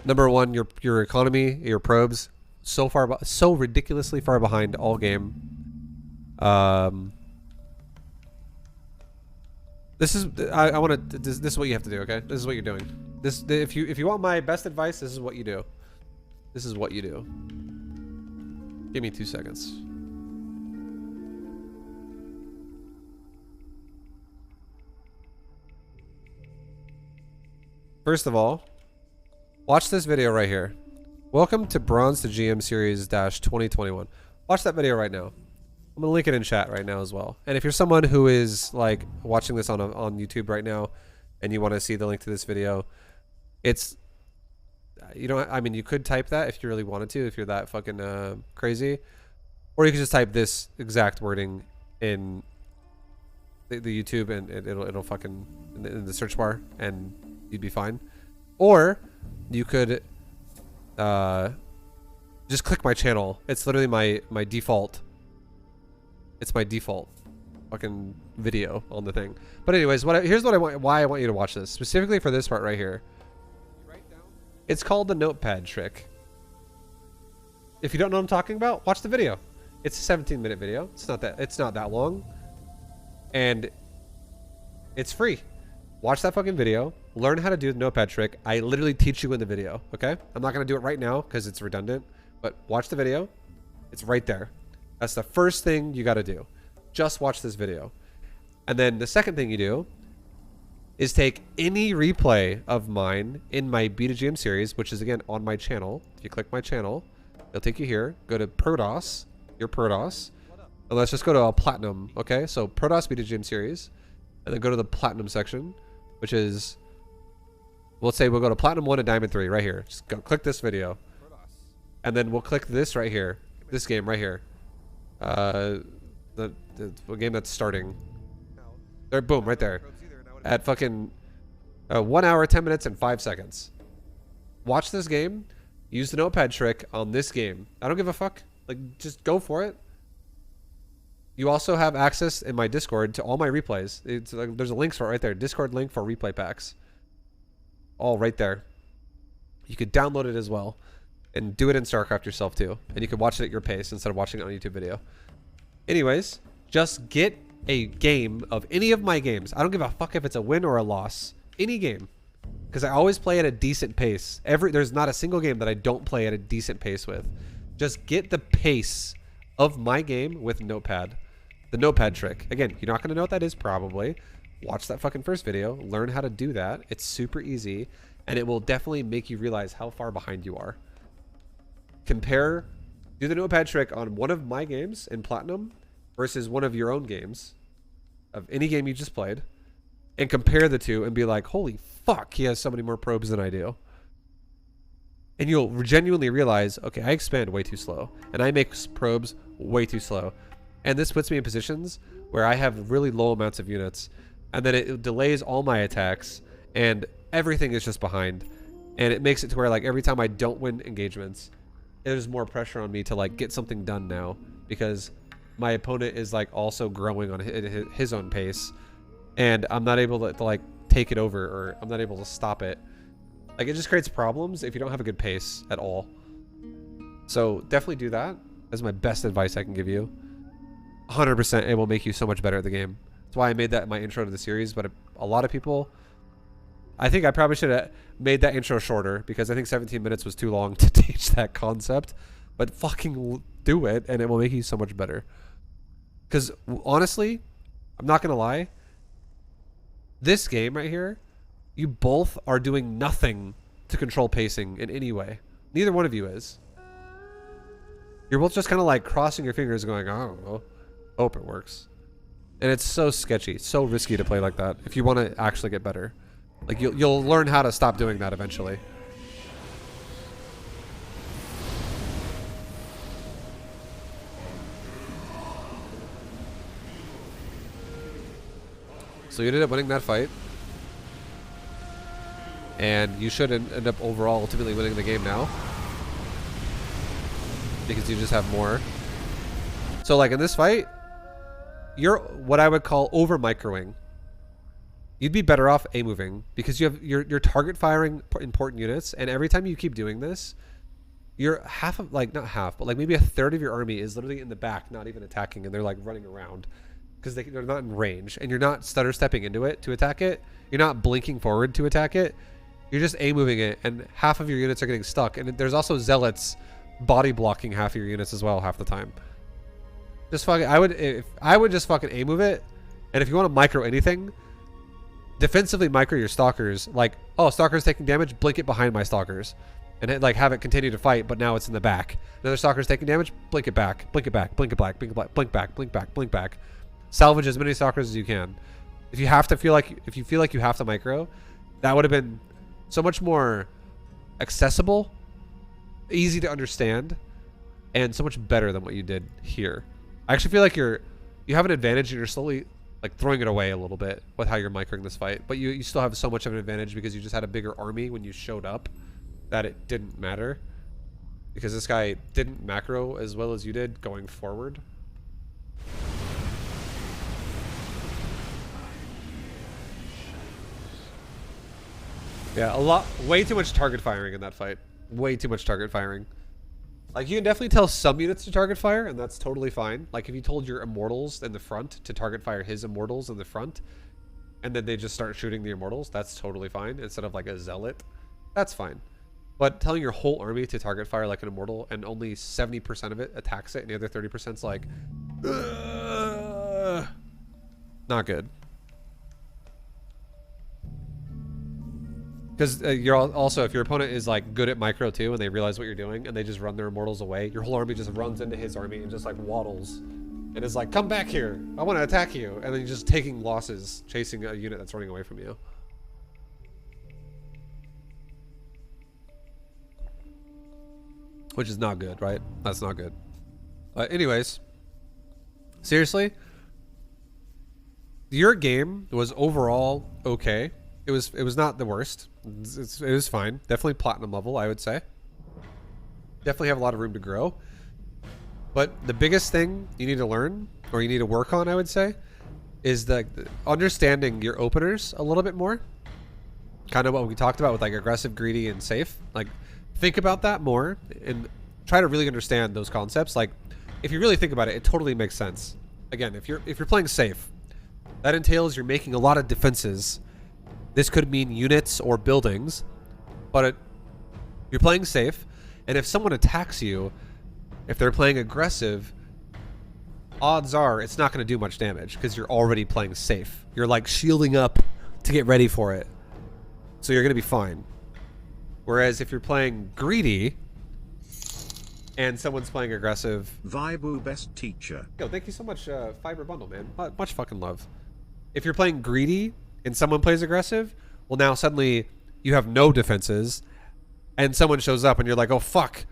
A: number one, your economy, your probes, so ridiculously far behind all game. This is I want to. This is what you have to do. Okay, this is what you're doing. If you want my best advice, this is what you do. This is what you do. Give me 2 seconds. First of all, watch this video right here. Welcome to Bronze to GM Series -2021. Watch that video right now. I'm gonna link it in chat right now as well. And if you're someone who is like watching this on YouTube right now, and you want to see the link to this video, it's I mean, you could type that if you really wanted to, if you're that fucking crazy, or you could just type this exact wording in the YouTube, and it'll fucking in the search bar, and you'd be fine. Or you could just click my channel. It's literally my default. It's my default fucking video on the thing. But anyways, here's what I want. Why I want you to watch this specifically for this part right here. It's called the notepad trick. If you don't know what I'm talking about, watch the video. It's a 17-minute video. It's not that long, and it's free. Watch that fucking video. Learn how to do the notepad trick. I literally teach you in the video. Okay, I'm not gonna do it right now because it's redundant. But watch the video. It's right there. That's the first thing you got to do. Just watch this video, and then the second thing you do is take any replay of mine in my B2GM series, which is again on my channel. If you click my channel, it'll take you here. Go to Protoss, your Protoss, and let's just go to a Platinum. Okay, so Protoss B2GM series, and then go to the Platinum section, which is, let's say we'll go to Platinum 1 and Diamond 3 right here. Just go click this video, and then we'll click this right here, this game right here, the game that's starting. There, boom, right there. At fucking 1 hour, 10 minutes, and 5 seconds. Watch this game. Use the notepad trick on this game. I don't give a fuck. Like, just go for it. You also have access in my Discord to all my replays. It's like, there's a link for it right there. Discord link for replay packs. All right there. You could download it as well. And do it in StarCraft yourself too. And you can watch it at your pace instead of watching it on a YouTube video. Anyways, just get a game of any of my games. I don't give a fuck if it's a win or a loss. Any game. Because I always play at a decent pace. There's not a single game that I don't play at a decent pace with. Just get the pace of my game with Notepad. The Notepad trick. Again, you're not going to know what that is probably. Watch that fucking first video. Learn how to do that. It's super easy. And it will definitely make you realize how far behind you are. Do the Notepad trick on one of my games in Platinum versus one of your own games of any game you just played, and compare the two and be like, holy fuck, he has so many more probes than I do. And you'll genuinely realize, okay, I expand way too slow, and I make probes way too slow. And this puts me in positions where I have really low amounts of units, and then it delays all my attacks, and everything is just behind. And it makes it to where, like, every time I don't win engagements, there's more pressure on me to, like, get something done now, because my opponent is, like, also growing on his own pace, and I'm not able to like take it over, or I'm not able to stop it. Like, it just creates problems if you don't have a good pace at all. So definitely do that. That's my best advice I can give you. 100% it will make you so much better at the game. That's why I made that my intro to the series. But a lot of people, I think I probably should have made that intro shorter, because I think 17 minutes was too long to teach that concept. But fucking do it, and it will make you so much better. Because honestly, I'm not gonna lie, this game right here, you both are doing nothing to control pacing in any way. Neither one of you is. You're both just kind of like crossing your fingers going, I don't know, hope it works. And it's so sketchy, so risky to play like that if you want to actually get better. Like, you'll learn how to stop doing that eventually. So you ended up winning that fight, and you should end up overall ultimately winning the game now, because you just have more. So like in this fight, you're what I would call over microing. You'd be better off A moving because you're target firing important units, and every time you keep doing this, you're half of, like, not half, but like maybe a third of your army is literally in the back, not even attacking, and they're like running around because they're not in range, and you're not stutter stepping into it to attack it. You're not blinking forward to attack it. You're just A moving it, and half of your units are getting stuck. And there's also zealots body blocking half of your units as well half the time. Just fucking, I would just fucking A move it, and if you want to micro anything, defensively micro your stalkers. Like, oh, stalker's taking damage, blink it behind my stalkers, and like have it continue to fight, but now it's in the back. Another stalker's taking damage, blink it back, blink it back, blink it back, blink it back, blink back, blink back, blink back. Salvage as many stalkers as you can. If you feel like you have to micro, that would have been so much more accessible, easy to understand, and so much better than what you did here. I actually feel like you have an advantage, and you're slowly like throwing it away a little bit with how you're microing this fight. But you still have so much of an advantage because you just had a bigger army when you showed up that it didn't matter. Because this guy didn't macro as well as you did going forward. Yeah, way too much target firing in that fight. Way too much target firing. Like, you can definitely tell some units to target fire, and that's totally fine. Like, if you told your immortals in the front to target fire his immortals in the front, and then they just start shooting the immortals, that's totally fine. Instead of like a zealot, that's fine. But telling your whole army to target fire like an immortal, and only 70% of it attacks it, and the other 30%'s like, not good. Because you're also, if your opponent is like good at micro too, and they realize what you're doing, and they just run their immortals away, your whole army just runs into his army and just like waddles, and is like, "Come back here! I want to attack you!" And then you're just taking losses, chasing a unit that's running away from you. Which is not good, right? That's not good. Anyways, seriously, your game was overall okay. It was not the worst. It was fine. Definitely platinum level, I would say. Definitely have a lot of room to grow. But the biggest thing you need to learn, or you need to work on, I would say, is the understanding your openers a little bit more. Kind of what we talked about with like aggressive, greedy, and safe. Like, think about that more and try to really understand those concepts. Like, if you really think about it, it totally makes sense. Again, if you're playing safe, that entails you're making a lot of defenses. This could mean units or buildings, but you're playing safe, and if someone attacks you, if they're playing aggressive, odds are it's not going to do much damage because you're already playing safe. You're like shielding up to get ready for it, so you're going to be fine. Whereas if you're playing greedy and someone's playing aggressive...
B: Vibu best teacher.
A: Yo, thank you so much, Fiber Bundle, man. Much fucking love. If you're playing greedy and someone plays aggressive, well, now suddenly you have no defenses, and someone shows up and you're like, oh, fuck.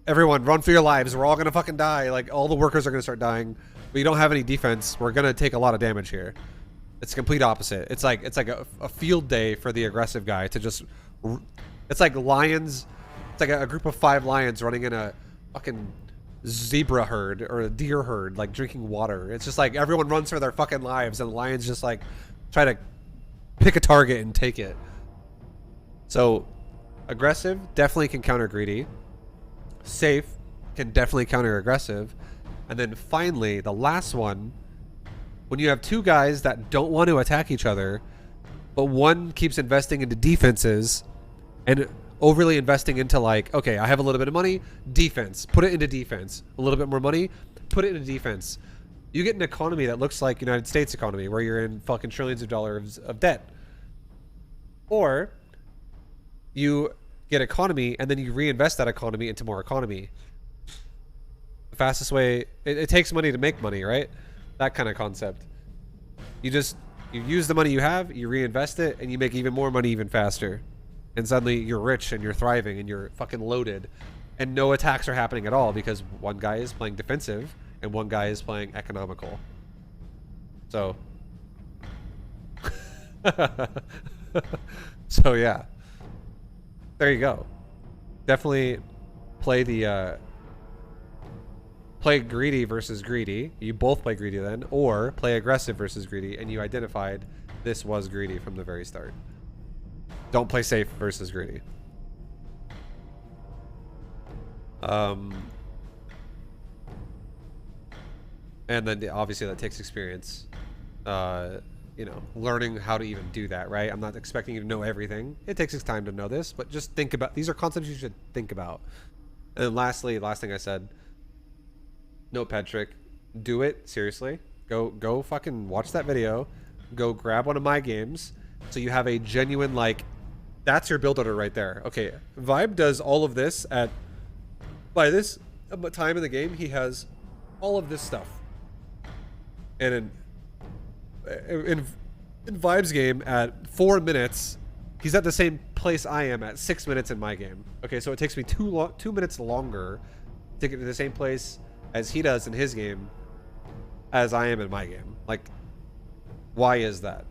A: Everyone, run for your lives. We're all going to fucking die. Like, all the workers are going to start dying. But you don't have any defense. We're going to take a lot of damage here. It's complete opposite. It's like a field day for the aggressive guy to just... It's like lions... It's like a group of 5 lions running in a fucking zebra herd or a deer herd, like drinking water. It's just like everyone runs for their fucking lives, and the lions just like try to pick a target and take it. So aggressive definitely can counter greedy. Safe can definitely counter aggressive. And then finally, the last one, when you have 2 guys that don't want to attack each other, but one keeps investing into defenses and overly investing into like, okay, I have a little bit of money, defense, put it into defense. A little bit more money, put it into defense. You get an economy that looks like United States economy, where you're in fucking trillions of dollars of debt. Or you get economy and then you reinvest that economy into more economy. The fastest way, it takes money to make money, right? That kind of concept. You use the money you have, you reinvest it, and you make even more money even faster. And suddenly you're rich and you're thriving and you're fucking loaded, and no attacks are happening at all because one guy is playing defensive and one guy is playing economical. So so yeah, there you go. Definitely play the play greedy versus greedy. You both play greedy then, or play aggressive versus greedy, and you identified this was greedy from the very start. Don't play safe versus greedy. And then obviously that takes experience. You know, learning how to even do that, right? I'm not expecting you to know everything. It takes time to know this, but just think about, these are concepts you should think about. And then lastly, last thing I said, notepad trick, do it seriously. Go fucking watch that video. Go grab one of my games so you have a genuine, like, that's your build order right there. Okay, Vibe does all of this at, by this time in the game, he has all of this stuff. And in Vibe's game at 4 minutes, he's at the same place I am at 6 minutes in my game. Okay, so it takes me 2 minutes longer to get to the same place as he does in his game as I am in my game. Like, why is that?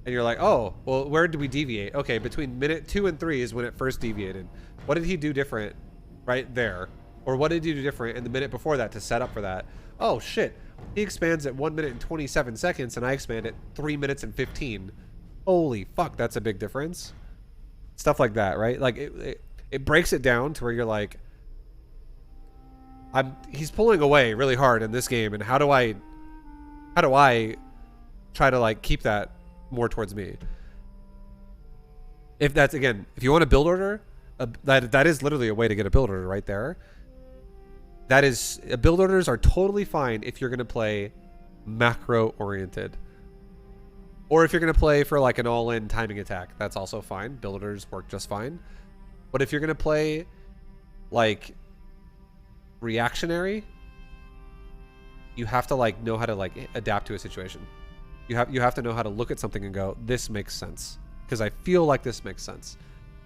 A: And you're like, oh, well, where did we deviate? Okay, between minute 2 and 3 is when it first deviated. What did he do different right there? Or what did he do different in the minute before that to set up for that? Oh, shit. He expands at 1 minute and 27 seconds, and I expand at 3 minutes and 15. Holy fuck, that's a big difference. Stuff like that, right? Like, it breaks it down to where you're like, he's pulling away really hard in this game, and how do I try to, like, keep that more towards me? If that's, again, if you want a build order, that is literally a way to get a build order right there. That is, build orders are totally fine if you're going to play macro oriented. Or if you're going to play for like an all-in timing attack, that's also fine. Build orders work just fine. But if you're going to play like reactionary, you have to like know how to like adapt to a situation. You have to know how to look at something and go, this makes sense. Because I feel like this makes sense.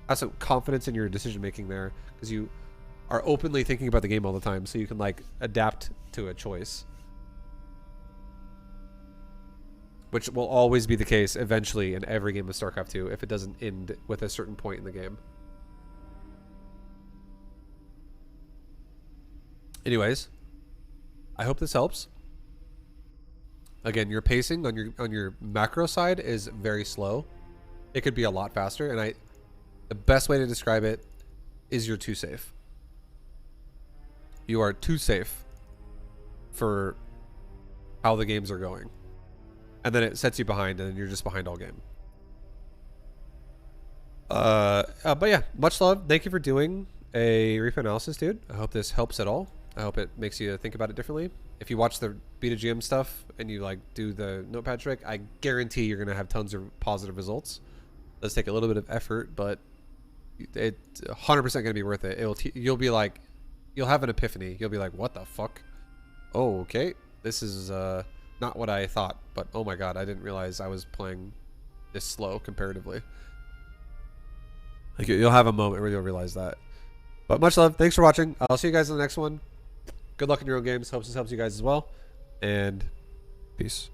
A: Have some confidence in your decision making there, because you are openly thinking about the game all the time, so you can like adapt to a choice, which will always be the case eventually in every game of StarCraft 2 if it doesn't end with a certain point in the game. Anyways, I hope this helps. Again, your pacing on your macro side is very slow. It could be a lot faster, and the best way to describe it is you're too safe. You are too safe for how the games are going. And then it sets you behind, and then you're just behind all game. But yeah, much love. Thank you for doing a replay analysis, dude. I hope this helps at all. I hope it makes you think about it differently. If you watch the Beta GM stuff and you like do the notepad trick, I guarantee you're going to have tons of positive results. It does take a little bit of effort, but it's 100% going to be worth it. You'll be like, you'll have an epiphany. You'll be like, what the fuck? Oh, okay. This is not what I thought, but oh my god, I didn't realize I was playing this slow comparatively. Like, you'll have a moment where you'll realize that. But much love. Thanks for watching. I'll see you guys in the next one. Good luck in your own games. Hope this helps you guys as well. And peace.